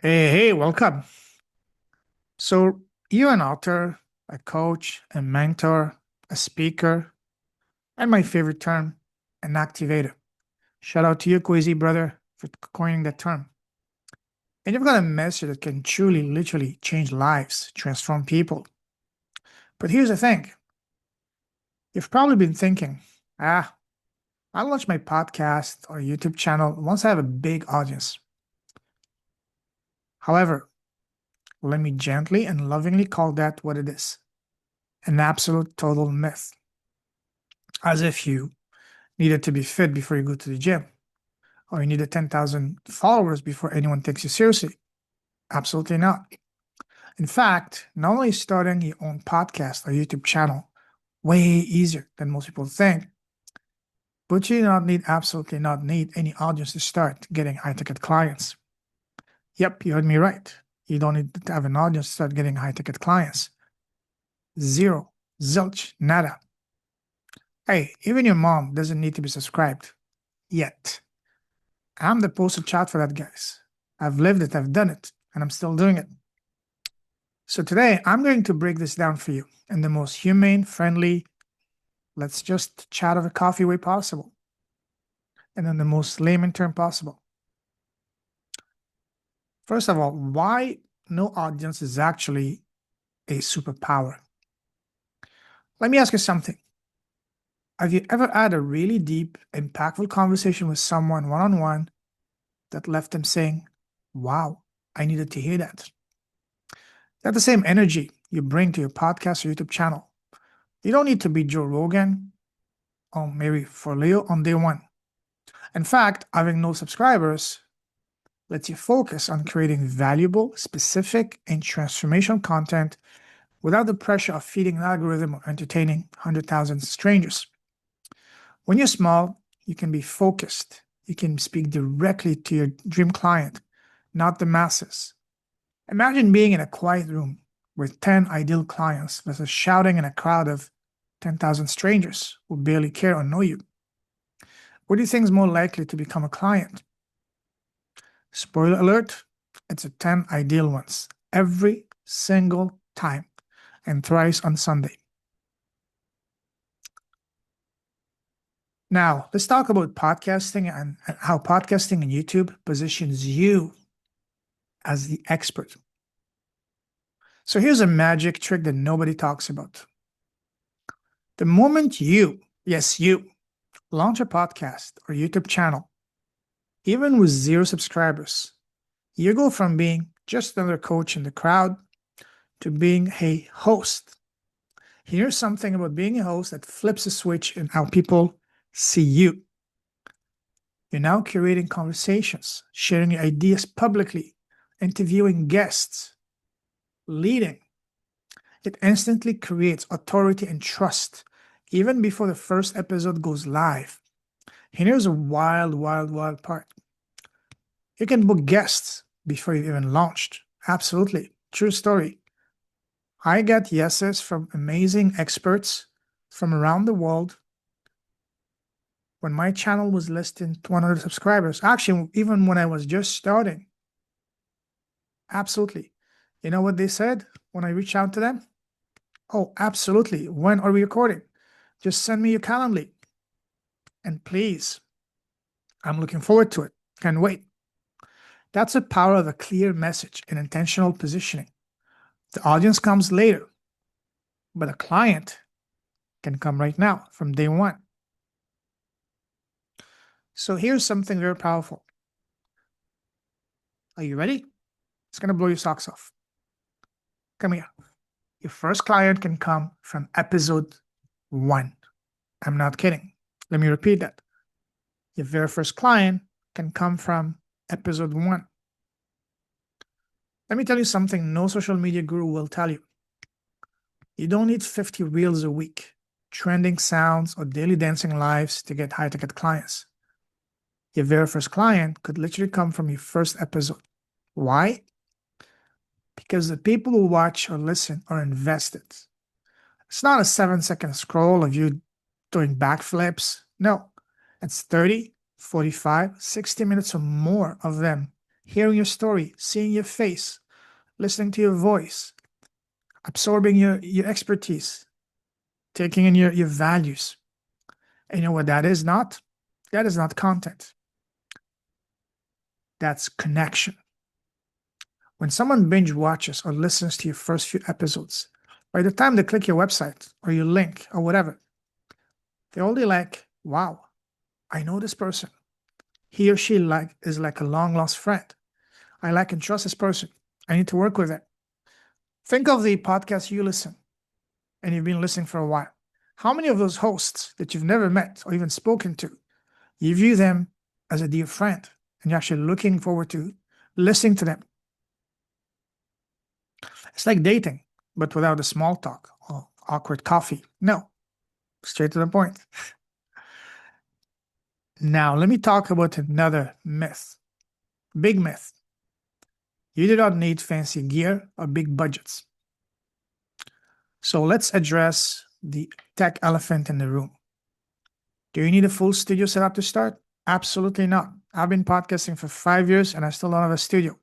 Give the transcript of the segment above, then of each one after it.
Hey, welcome. So, you're an author, a coach, a mentor, a speaker, and my favorite term, an activator. Shout out to you, Quizzy brother, for coining that term. And you've got a message that can truly, literally change lives, transform people. But here's the thing you've probably been thinking, I'll launch my podcast or YouTube channel once I have a big audience. However, let me gently and lovingly call that what it is, an absolute total myth. As if you needed to be fit before you go to the gym, or you needed 10,000 followers before anyone takes you seriously. Absolutely not. In fact, not only is starting your own podcast or YouTube channel way easier than most people think, but you do not need, absolutely not need any audience to start getting high ticket clients. Yep, you heard me right. You don't need to have an audience to start getting high ticket clients. Zero, zilch, nada. Hey, even your mom doesn't need to be subscribed yet. I'm the poster child for that, guys. I've lived it, I've done it, and I'm still doing it. So today, I'm going to break this down for you in the most humane, friendly, let's just chat over coffee way possible, and in the most layman term possible. First of all, why no audience is actually a superpower. Let me ask you something. Have you ever had a really deep, impactful conversation with someone one on one that left them saying, wow, I needed to hear that? That's the same energy you bring to your podcast or YouTube channel. You don't need to be Joe Rogan or Mary Forleo on day one. In fact, having no subscribers lets you focus on creating valuable, specific, and transformational content without the pressure of feeding an algorithm or entertaining 100,000 strangers. When you're small, you can be focused. You can speak directly to your dream client, not the masses. Imagine being in a quiet room with 10 ideal clients versus shouting in a crowd of 10,000 strangers who barely care or know you. What do you think is more likely to become a client? Spoiler alert, it's the 10 ideal ones every single time and thrice on Sunday. Now, let's talk about podcasting and how podcasting and YouTube positions you as the expert. So here's a magic trick that nobody talks about. The moment you, yes, you, launch a podcast or YouTube channel, even with zero subscribers, you go from being just another coach in the crowd to being a host. Here's something about being a host that flips a switch in how people see you. You're now curating conversations, sharing your ideas publicly, interviewing guests, leading. It instantly creates authority and trust even before the first episode goes live. And here's a wild, wild, wild part. You can book guests before you've even launched. Absolutely. True story. I got yeses from amazing experts from around the world when my channel was less than 100 subscribers. Actually, even when I was just starting. Absolutely. You know what they said when I reached out to them? Oh, absolutely. When are we recording? Just send me your Calendly. And please, I'm looking forward to it. Can't wait. That's the power of a clear message and intentional positioning. The audience comes later, but a client can come right now from day one. So here's something very powerful. Are you ready? It's going to blow your socks off. Come here. Your first client can come from episode one. I'm not kidding. Let me repeat that. Your very first client can come from episode one. Let me tell you something no social media guru will tell you. You don't need 50 reels a week, trending sounds, or daily dancing lives to get high ticket clients. Your very first client could literally come from your first episode. Why? Because the people who watch or listen are invested. It's not a 7-second scroll of you doing backflips. No, it's 30, 45, 60 minutes or more of them hearing your story, seeing your face, listening to your voice, absorbing your expertise, taking in your values. And you know what that is not? That is not content. That's connection. When someone binge watches or listens to your first few episodes, by the time they click your website or your link or whatever, they're already like, wow, I know this person. He or she is like a long lost friend. I like and trust this person. I need to work with it. Think of the podcast you listen and you've been listening for a while. How many of those hosts that you've never met or even spoken to, you view them as a dear friend and you're actually looking forward to listening to them? It's like dating, but without the small talk or awkward coffee. No, straight to the point. Now, let me talk about another myth. Big myth. You do not need fancy gear or big budgets. So let's address the tech elephant in the room. Do you need a full studio setup to start? Absolutely not. I've been podcasting for 5 years and I still don't have a studio.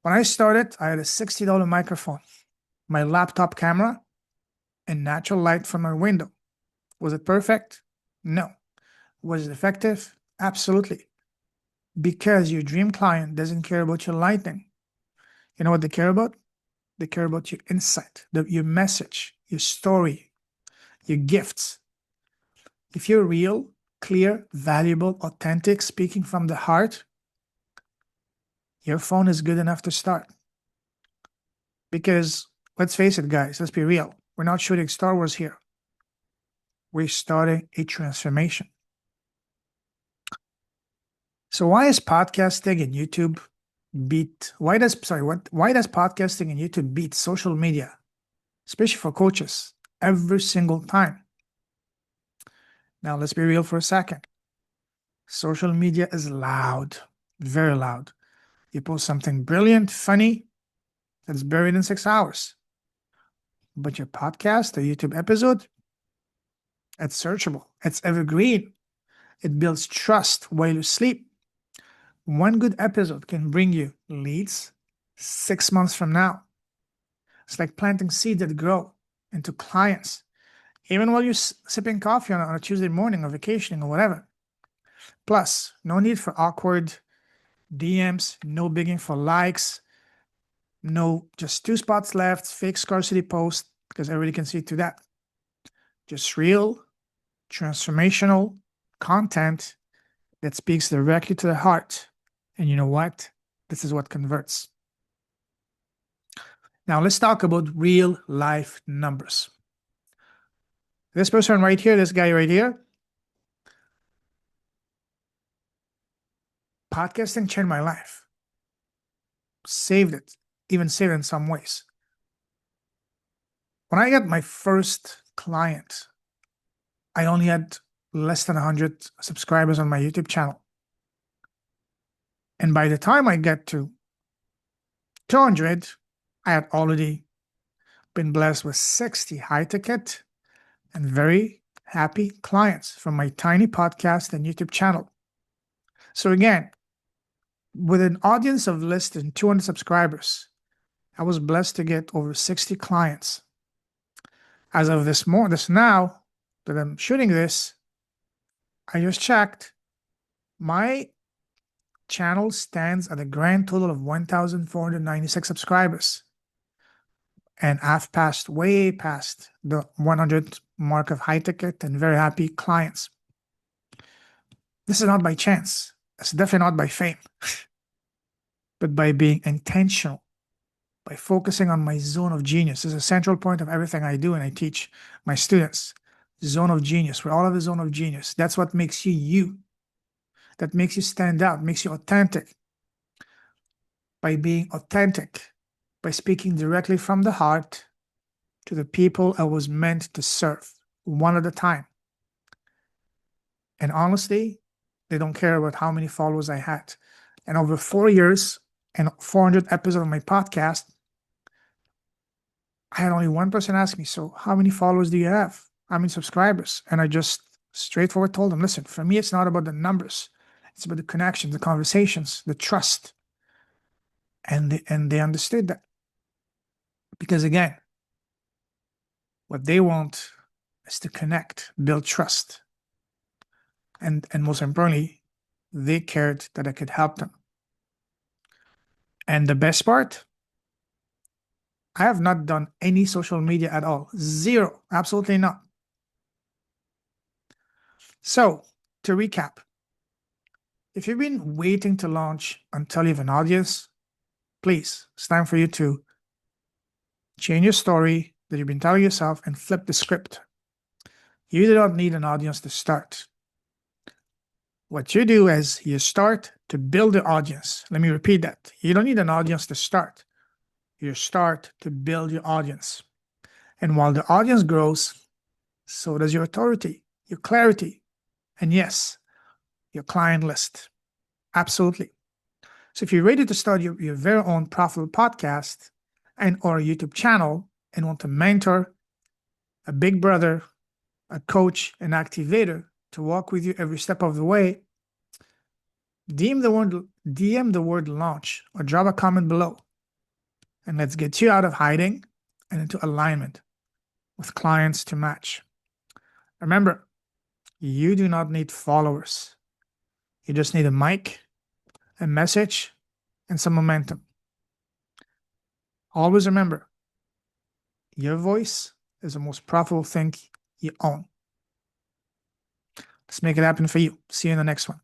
When I started, I had a $60 microphone, my laptop camera, and natural light from my window. Was it perfect? No. Was it effective? Absolutely. Because your dream client doesn't care about your lighting. You know what they care about? They care about your insight, your message, your story, your gifts. If you're real, clear, valuable, authentic, speaking from the heart, your phone is good enough to start. Because let's face it, guys, let's be real. We're not shooting Star Wars here. We're starting a transformation. So why is podcasting and YouTube why does podcasting and YouTube beat social media, especially for coaches, every single time? Now let's be real for a second. Social media is loud, very loud. You post something brilliant, funny, that's buried in 6 hours. But your podcast or YouTube episode, it's searchable, it's evergreen. It builds trust while you sleep. One good episode can bring you leads 6 months from now. It's like planting seeds that grow into clients, even while you're sipping coffee on a Tuesday morning or vacationing or whatever. Plus, no need for awkward DMs, no begging for likes, no just 2 spots left, fake scarcity post, because everybody can see to that. Just real, transformational content that speaks directly to the heart. And you know what? This is what converts. Now let's talk about real life numbers. This person right here, this guy right here, podcasting changed my life. Saved it, even saved it in some ways. When I got my first client, I only had less than 100 subscribers on my YouTube channel. And by the time I get to 200, I had already been blessed with 60 high ticket and very happy clients from my tiny podcast and YouTube channel. So again, with an audience of less than 200 subscribers, I was blessed to get over 60 clients. As of this now that I'm shooting this, I just checked. My channel stands at a grand total of 1,496 subscribers. And I've passed way past the 100 mark of high ticket and very happy clients. This is not by chance. It's definitely not by fame, but by being intentional, by focusing on my zone of genius. This is a central point of everything I do and I teach my students. Zone of genius. We're all have a zone of genius. That's what makes you you. That makes you stand out, makes you authentic. By being authentic, by speaking directly from the heart to the people I was meant to serve, one at a time. And honestly, they don't care about how many followers I had. And over 4 years and 400 episodes of my podcast, I had only one person ask me, so how many followers do you have? How many subscribers? And I just straightforward told them, listen, for me, it's not about the numbers. It's about the connections, the conversations, the trust. And they understood that. Because again, what they want is to connect, build trust. And most importantly, they cared that I could help them. And the best part, I have not done any social media at all. Zero. Absolutely not. So, to recap, if you've been waiting to launch until you have an audience, please, it's time for you to change your story that you've been telling yourself and flip the script. You do not need an audience to start. What you do is you start to build the audience. Let me repeat that. You don't need an audience to start. You start to build your audience. And while the audience grows, so does your authority, your clarity, and yes, your client list. Absolutely. So if you're ready to start your very own profitable podcast and or YouTube channel and want to mentor a big brother, a coach, an activator to walk with you every step of the way, DM the word launch or drop a comment below. And let's get you out of hiding and into alignment with clients to match. Remember, you do not need followers. You just need a mic, a message, and some momentum. Always remember, your voice is the most profitable thing you own. Let's make it happen for you. See you in the next one.